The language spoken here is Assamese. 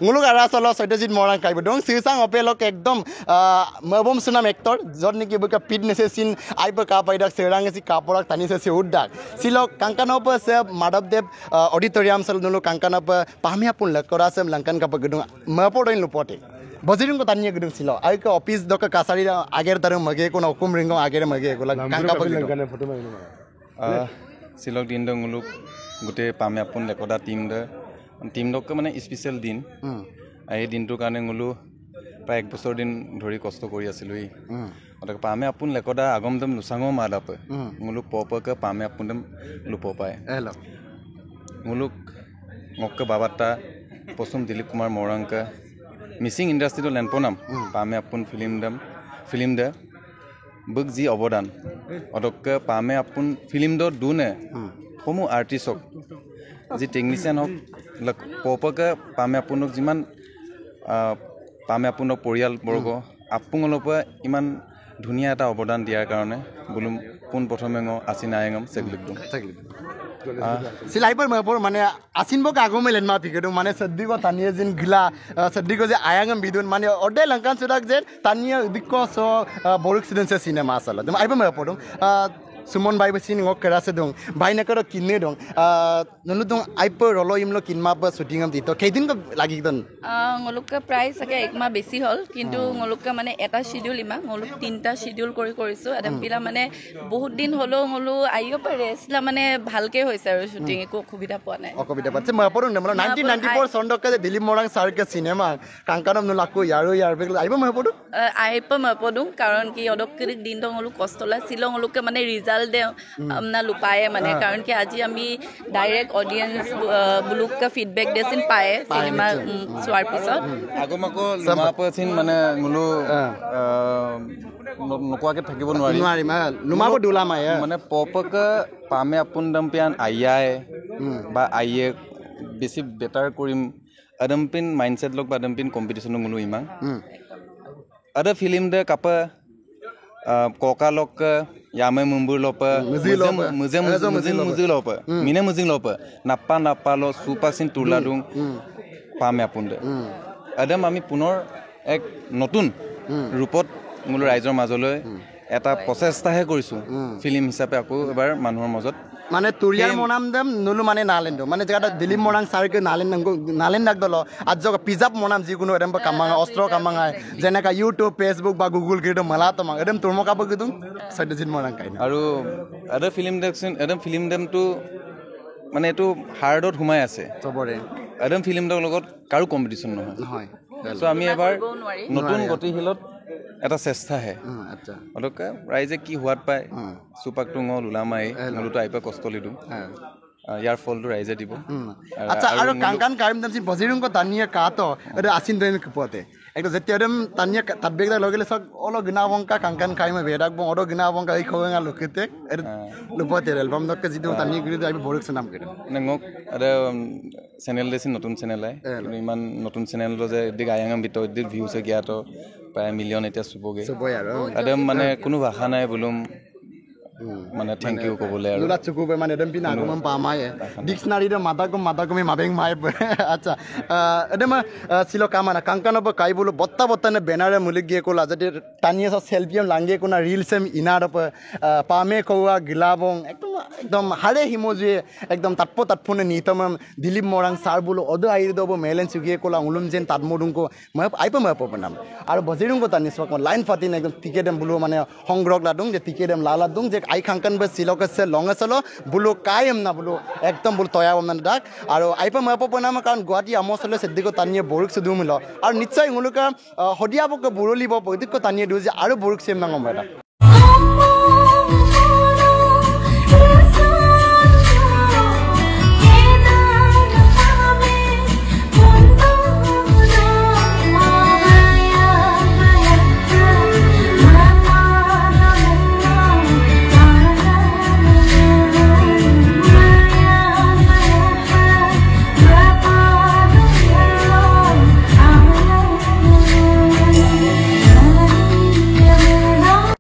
nguluk ara solo Satyajit Morang kai dong sirsang opelok ekdom mabom sunam actor jod niki buka fitness sin ai pa ka paidak serang si kaporak tani se uddak silok Kankanop se Madhavdev auditorium sal nulu Kankanop pamia pun lakora sem langkan ka gedung mapodoin lupote Bazirin ko tanya gedung silo ai ka office dok kasari ager tarung mage ko na hukum ringo ager mage ko Kankanop silok din dong nguluk gute pamia pun lakoda team dok মানে স্পেশাল দিন এই দিনটোৰ কাৰণে গলো প্ৰায় 1 বছৰ দিন ধৰি কষ্ট কৰি আছিলো ই অতক পামে আপুন লেকডা আগমদম নুসাঙো মালাপ গলো পপক পামে আপুনদম লুপ পায় হেলো গলো মক্ক বাবাটা পছম দিলীপ কুমাৰ মৰাংক মিসিং ইন্ডাস্ট্রি তো লেনপনাম পামে আপুন ফিল্ম দে বুক জি অবদান অতক পামে আপুন ফিল্ম দ দুনে কমু আৰ্টিস্টক যি টেকনিচিয়ান হক পপকে পামে আপুনক যিমান পামে আপুনক পৰিয়াল বৰ্গ আপুঙলৰ পৰা ইমান ধুনীয়া এটা অৱদান দিয়াৰ কাৰণে বুলুম পোন প্ৰথমে আছিন আয়েঙম সেগলিকদম सिलाइपर मपर माने आसिन बक आगो मेलेन मा फिकेदो माने सद्दी को तानिया जिन गिला सद्दी को जे आयांगम बिदुन माने ओडे लंकान सुदाक जे तानिया बिको सो बोरिक सिडेंस सिनेमा साला दम आइबो मपर दं सुमन बाई बसिन ngok kerase dong bai na karo kinne dong nonu dong aipo rolo imlo kinma ba shooting am dito keidin ko lagi don ngolukka price ake ekma besi hol kintu ngolukka mane eta schedule ima ngoluk tinta schedule korisu adam pila mane bahut din holo ngolu aiyo pare sila mane bhalke hoise aru shooting ko khubida pa nai okobida patse ma porun namlo 1994 sondok ka Dilip Morang sir ka cinema Kankanop no lakko yaro yar be aibo ma podu aipo ma podu karon ki odok krik din dong ngolu kostola silong ngolukka mane result दे हमना लुपाए माने कारण कि आज আমি ডাইরেক্ট অডিয়েন্স ব্লুক কা ফিডব্যাক দেছিন পায়ে সিনেমা সোয়ার পিছত আগমকো লুমাপছিন মানে গুলো নকোৱাকে থাকিব নোৱাৰি মা লুমাব দুলামায় মানে পপক পামে আপুন দম্পিয়ান আইয়াই বা আইয়ে বেছি বেটাৰ কৰিম আদমপিন মাইন্ডসেট লক বা আদমপিন কম্পিটিশন গুলো ইমান আদা ফিল্ম দে কাপা কোকালক यामे मुंबुर लोप मुजिंग लोप मिने मुजिंग लोप नाप्पा लो सुपासिन तुलादुं पामे आपुंदे आदम आमी पुनर एक नতুন रूपत मुल राइजर মাজলৈ এটা প্ৰচেষ্টাহে কৰিছো ফিল্ম হিচাপে আকৌ এবাৰ মানুহৰ মাজত মানে তুৰিয়াৰ মনাম দেম নলু মানে নালেন্দ মানে জায়গাটা দিলীপ মৰাং সাৰকে নালেন ডাক দল আজ পিজাব মনাম যিকোনো এদম কামাং অস্ত্ৰ কামাং যেনেকা ইউটিউব ফেসবুক বা গুগল কিটো মালা তমাং এদম তুৰম কাপ কিদুং সত্যজিৎ মৰাং কাই আৰু এদম ফিল্ম দেখছিন এদম ফিল্ম দেমটো মানে এটো হাৰ্ডত হুমাই আছে চবৰে এদম ফিল্ম দৰ লগত কাৰো কম্পিটিশন নহয় সো আমি এবাৰ নতুন গতিশীলত এটা চেষ্টা হে আচ্ছা অলকা ৰাইজে কি হোৱাত পায় সুপাকটো লুলামাই নলুটো আইপা কষ্ট লিদু ইয়াৰ ফলটো ৰাইজে দিব আচ্ছা আৰু কাংকান কাৰিম দমসি বজিৰুং কো তানিয়া কাটো এটো আসিন দেন কপতে একটো যেতিয়াদম তানিয়া তাতবেগদা লগেলে সক অল গিনাবংকা কাংকান কাৰিম বেদাক বং অড গিনাবংকা এই খৱেঙা লুকিতে এটো লুপতে এলবাম দক জিতু তানিয়া গিৰি আইব বৰিক সনাম কৰে নক আদা চ্যানেল দেছিন নতুন চ্যানেল আই ইমান নতুন চ্যানেল যে দিক আয়াঙম বিত দিক ভিউজ গিয়াটো প্ৰায় মিলিয়ন এটা চুবগে আৰু আদম মানে কোনো ভাষা নাই বুলুম মানে থ্যাংক ইউ কবলে আৰু লুলা চুকুবে মানে এদম পিনা আগমম পামায়ে ডিকশনারি দ মাদাকমি মাবেং মাই আচ্ছা এদম সিলো কামানা কাংকানপ কাই বলো বত্তা নে ব্যানারে মুলিক গিয়ে কোলা যদি টানিয়ে সেলফিম লাঙ্গে কোনা রিলসেম ইনারপ পামে কোয়া গিলাবং একদম হারে হিমোজি একদম তাতফুনে নিতম দিলীপ মৰাং সার বলো অদ আইর দব মেলেন সুগিয়ে কোলা উলুম যেন তাতমডুংকো মই আইপ মই পনাম আৰু বজিৰুংকো তানি সক লাইন ফাতিন একদম টিকেটম বলো মানে সংগ্ৰহ লাদুং যে টিকেটম লালাদুং যে आई खांकन बे सिलोक से लंग सलो बुलो कायम ना बुलो एकदम बुलो तया बमन डाक आरो आइपा मप पनाम कारण गुवाहाटी आमसले सेदिको तानिए बोरुक सुदु मिलो आरो निश्चय उलुका हदियाबक बुरलिबो पदिको तानिए दुजे आरो बोरुक सेम नांगम बेटा